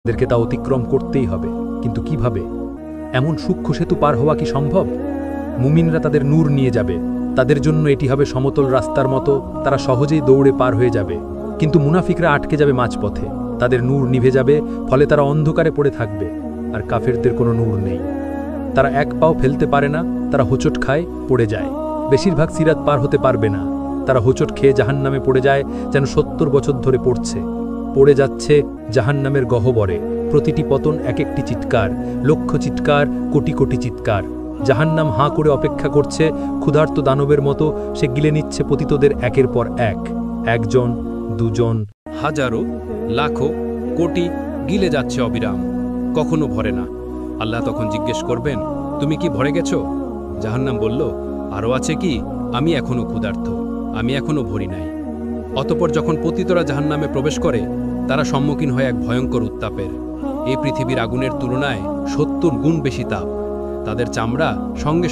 তাদেরকে তা অতিক্রম করতেই হবে, কিন্তু কিভাবে? এমন সূক্ষ্ম সেতু পার হওয়া কি সম্ভব? মুমিনরা তাদের নূর নিয়ে যাবে, তাদের জন্য এটি হবে সমতল রাস্তার মতো, তারা সহজেই দৌড়ে পার হয়ে যাবে। কিন্তু মুনাফিকরা আটকে যাবে মাঝপথে, তাদের নূর নিভে যাবে, ফলে তারা অন্ধকারে পড়ে থাকবে। আর কাফেরদের কোনো নূর নেই, তারা এক পাও ফেলতে পারে না, তারা হোঁচট খায়, পড়ে যায়। বেশিরভাগ সিরাত পার হতে পারবে না, তারা হোঁচট খেয়ে জাহান্নামে পড়ে যায়, যেন ৭০ বছর ধরে পড়ে যাচ্ছে জাহান্নামের গহ্বরে। প্রতিটি পতন এক একটি চিৎকার, লক্ষ চিৎকার, কোটি কোটি চিৎকার। জাহান্নাম হাঁ করে অপেক্ষা করছে, ক্ষুধার্ত দানবের মতো সে গিলে নিচ্ছে পতিতদের একের পর এক। একজন, দুজন, হাজারো, লাখো, কোটি গিলে যাচ্ছে অবিরাম, কখনো ভরে না। আল্লাহ তখন জিজ্ঞেস করবেন, তুমি কি ভরে গেছ? জাহান্নাম বলল, আরও আছে কি, আমি এখনো ক্ষুধার্ত, আমি এখনো ভরি নাই। অতঃপর যখন পতিতরা জাহান্নামে প্রবেশ করে, তারা সম্মুখীন হয় এক ভয়ঙ্কর উত্তাপের। এই পৃথিবীর আগুনের তুলনায় ৭০ গুণ বেশি তাপ। তাদের চামড়া সঙ্গে